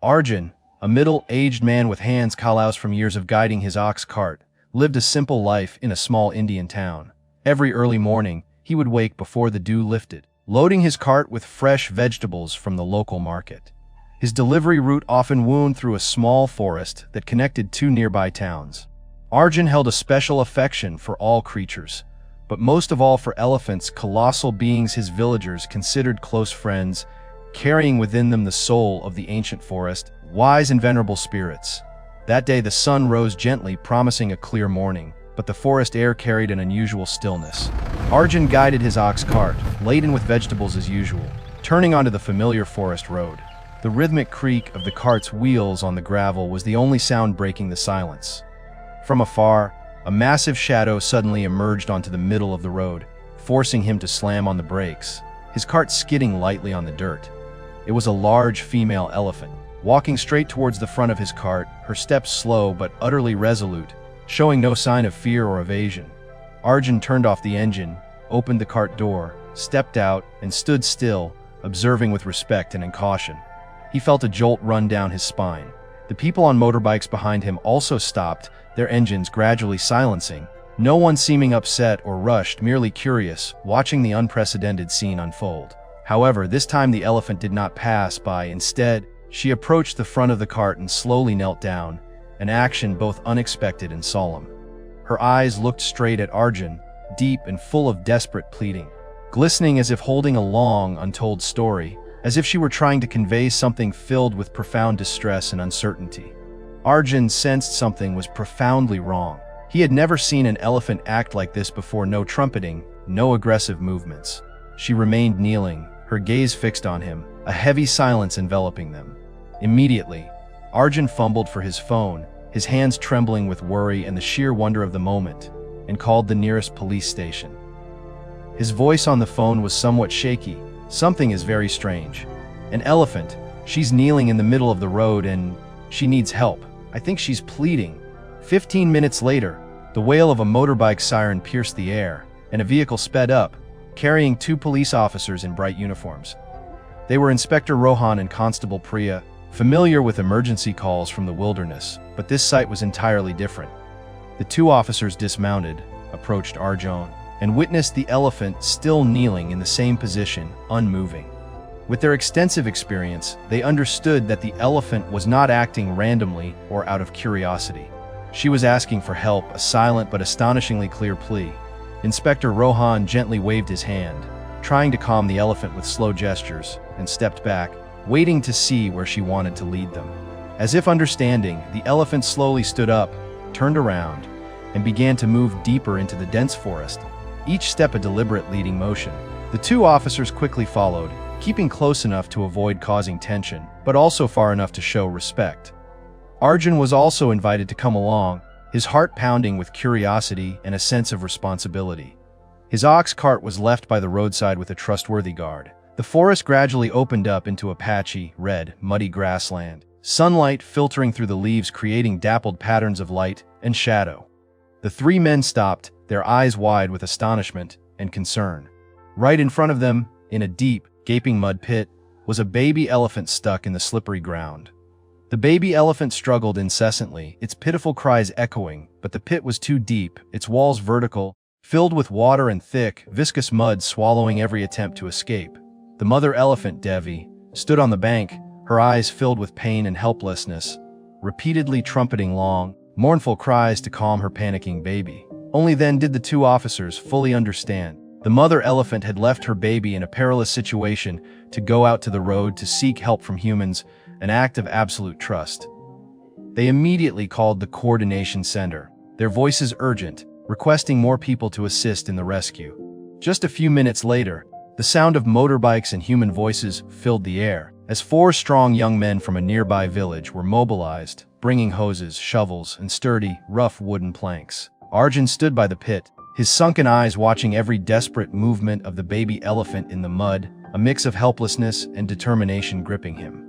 Arjun, a middle-aged man with hands calloused from years of guiding his ox cart, lived a simple life in a small Indian town. Every early morning, he would wake before the dew lifted, loading his cart with fresh vegetables from the local market. His delivery route often wound through a small forest that connected two nearby towns. Arjun held a special affection for all creatures, but most of all for elephants, colossal beings his villagers considered close friends, carrying within them the soul of the ancient forest, wise and venerable spirits. That day the sun rose gently, promising a clear morning, but the forest air carried an unusual stillness. Arjun guided his ox cart, laden with vegetables as usual, turning onto the familiar forest road. The rhythmic creak of the cart's wheels on the gravel was the only sound breaking the silence. From afar, a massive shadow suddenly emerged onto the middle of the road, forcing him to slam on the brakes, his cart skidding lightly on the dirt. It was a large female elephant, walking straight towards the front of his cart, her steps slow but utterly resolute, showing no sign of fear or evasion. Arjun turned off the engine, opened the cart door, stepped out, and stood still, observing with respect and caution. He felt a jolt run down his spine. The people on motorbikes behind him also stopped, their engines gradually silencing, no one seeming upset or rushed, merely curious, watching the unprecedented scene unfold. However, this time the elephant did not pass by. Instead, she approached the front of the cart and slowly knelt down, an action both unexpected and solemn. Her eyes looked straight at Arjun, deep and full of desperate pleading, glistening as if holding a long, untold story, as if she were trying to convey something filled with profound distress and uncertainty. Arjun sensed something was profoundly wrong. He had never seen an elephant act like this before. No trumpeting, no aggressive movements. She remained kneeling, her gaze fixed on him, a heavy silence enveloping them. Immediately, Arjun fumbled for his phone, his hands trembling with worry and the sheer wonder of the moment, and called the nearest police station. His voice on the phone was somewhat shaky. "Something is very strange. An elephant. She's kneeling in the middle of the road and she needs help. I think she's pleading." 15 minutes later, the wail of a motorbike siren pierced the air, and a vehicle sped up, carrying two police officers in bright uniforms. They were Inspector Rohan and Constable Priya, familiar with emergency calls from the wilderness, but this sight was entirely different. The two officers dismounted, approached Arjun, and witnessed the elephant still kneeling in the same position, unmoving. With their extensive experience, they understood that the elephant was not acting randomly or out of curiosity. She was asking for help, a silent but astonishingly clear plea. Inspector Rohan gently waved his hand, trying to calm the elephant with slow gestures, and stepped back, waiting to see where she wanted to lead them. As if understanding, the elephant slowly stood up, turned around, and began to move deeper into the dense forest, each step a deliberate leading motion. The two officers quickly followed, keeping close enough to avoid causing tension, but also far enough to show respect. Arjun was also invited to come along, his heart pounding with curiosity and a sense of responsibility. His ox cart was left by the roadside with a trustworthy guard. The forest gradually opened up into a patchy, red, muddy grassland, sunlight filtering through the leaves creating dappled patterns of light and shadow. The three men stopped, their eyes wide with astonishment and concern. Right in front of them, in a deep, gaping mud pit, was a baby elephant stuck in the slippery ground. The baby elephant struggled incessantly, its pitiful cries echoing, but the pit was too deep, its walls vertical, filled with water and thick, viscous mud swallowing every attempt to escape. The mother elephant, Devi, stood on the bank, her eyes filled with pain and helplessness, repeatedly trumpeting long, mournful cries to calm her panicking baby. Only then did the two officers fully understand. The mother elephant had left her baby in a perilous situation to go out to the road to seek help from humans, an act of absolute trust. They immediately called the coordination center, their voices urgent, requesting more people to assist in the rescue. Just a few minutes later, the sound of motorbikes and human voices filled the air, as four strong young men from a nearby village were mobilized, bringing hoses, shovels, and sturdy, rough wooden planks. Arjun stood by the pit, his sunken eyes watching every desperate movement of the baby elephant in the mud, a mix of helplessness and determination gripping him.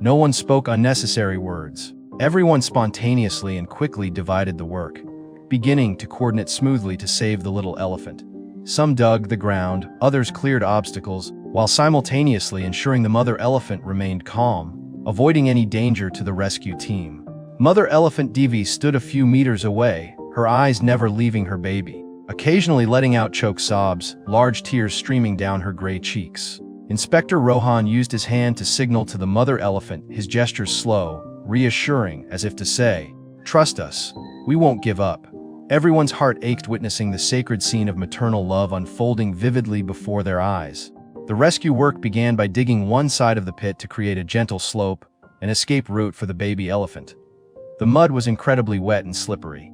No one spoke unnecessary words. Everyone spontaneously and quickly divided the work, beginning to coordinate smoothly to save the little elephant. Some dug the ground, others cleared obstacles, while simultaneously ensuring the mother elephant remained calm, avoiding any danger to the rescue team. Mother elephant Devi stood a few meters away, her eyes never leaving her baby, occasionally letting out choked sobs, large tears streaming down her gray cheeks. Inspector Rohan used his hand to signal to the mother elephant, his gestures slow, reassuring, as if to say, "Trust us, we won't give up." Everyone's heart ached witnessing the sacred scene of maternal love unfolding vividly before their eyes. The rescue work began by digging one side of the pit to create a gentle slope, an escape route for the baby elephant. The mud was incredibly wet and slippery.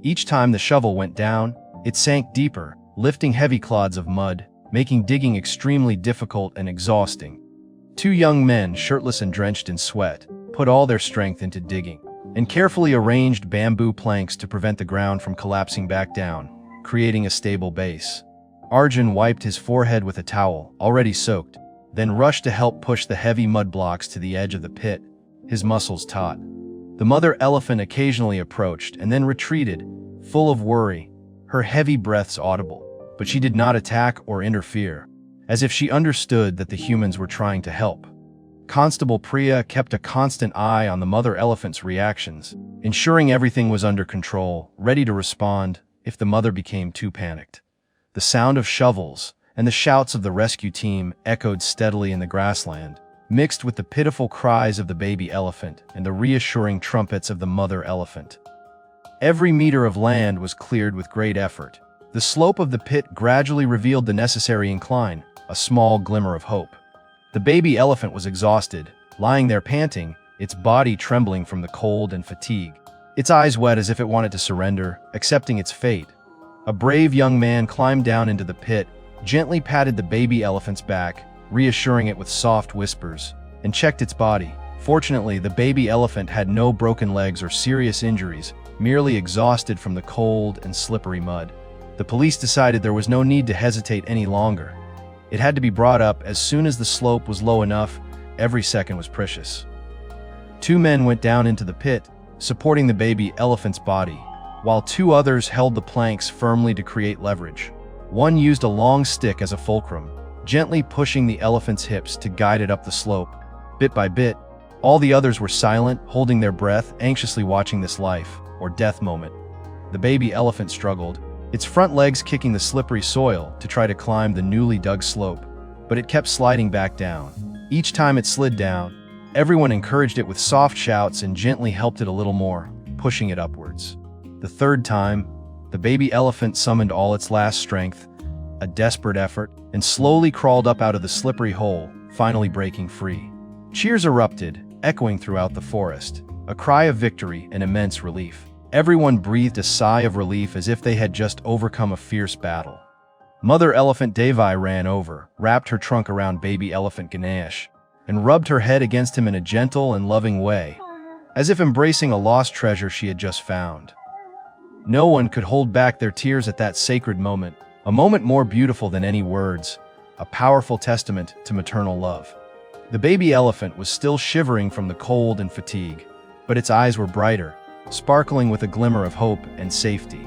Each time the shovel went down, it sank deeper, lifting heavy clods of mud, making digging extremely difficult and exhausting. Two young men, shirtless and drenched in sweat, put all their strength into digging, and carefully arranged bamboo planks to prevent the ground from collapsing back down, creating a stable base. Arjun wiped his forehead with a towel, already soaked, then rushed to help push the heavy mud blocks to the edge of the pit, his muscles taut. The mother elephant occasionally approached and then retreated, full of worry, her heavy breaths audible, but she did not attack or interfere, as if she understood that the humans were trying to help. Constable Priya kept a constant eye on the mother elephant's reactions, ensuring everything was under control, ready to respond if the mother became too panicked. The sound of shovels and the shouts of the rescue team echoed steadily in the grassland, mixed with the pitiful cries of the baby elephant and the reassuring trumpets of the mother elephant. Every meter of land was cleared with great effort. The slope of the pit gradually revealed the necessary incline, a small glimmer of hope. The baby elephant was exhausted, lying there panting, its body trembling from the cold and fatigue. Its eyes wet as if it wanted to surrender, accepting its fate. A brave young man climbed down into the pit, gently patted the baby elephant's back, reassuring it with soft whispers, and checked its body. Fortunately, the baby elephant had no broken legs or serious injuries, merely exhausted from the cold and slippery mud. The police decided there was no need to hesitate any longer. It had to be brought up as soon as the slope was low enough. Every second was precious. Two men went down into the pit, supporting the baby elephant's body, while two others held the planks firmly to create leverage. One used a long stick as a fulcrum, gently pushing the elephant's hips to guide it up the slope. Bit by bit, all the others were silent, holding their breath, anxiously watching this life or death moment. The baby elephant struggled, its front legs kicking the slippery soil to try to climb the newly dug slope, but it kept sliding back down. Each time it slid down, everyone encouraged it with soft shouts and gently helped it a little more, pushing it upwards. The third time, the baby elephant summoned all its last strength, a desperate effort, and slowly crawled up out of the slippery hole, finally breaking free. Cheers erupted, echoing throughout the forest, a cry of victory and immense relief. Everyone breathed a sigh of relief as if they had just overcome a fierce battle. Mother elephant Devi ran over, wrapped her trunk around baby elephant Ganesh, and rubbed her head against him in a gentle and loving way, as if embracing a lost treasure she had just found. No one could hold back their tears at that sacred moment, a moment more beautiful than any words, a powerful testament to maternal love. The baby elephant was still shivering from the cold and fatigue, but its eyes were brighter, sparkling with a glimmer of hope and safety.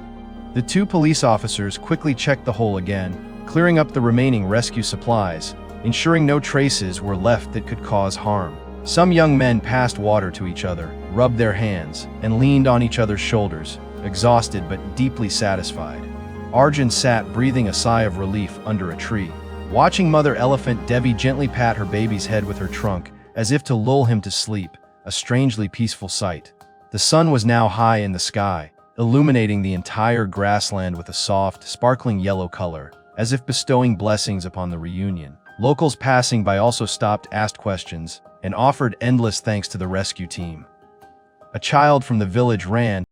The two police officers quickly checked the hole again, clearing up the remaining rescue supplies, ensuring no traces were left that could cause harm. Some young men passed water to each other, rubbed their hands, and leaned on each other's shoulders, exhausted but deeply satisfied. Arjun sat breathing a sigh of relief under a tree, watching mother elephant Devi gently pat her baby's head with her trunk, as if to lull him to sleep, a strangely peaceful sight. The sun was now high in the sky, illuminating the entire grassland with a soft, sparkling yellow color, as if bestowing blessings upon the reunion. Locals passing by also stopped, asked questions, and offered endless thanks to the rescue team. A child from the village ran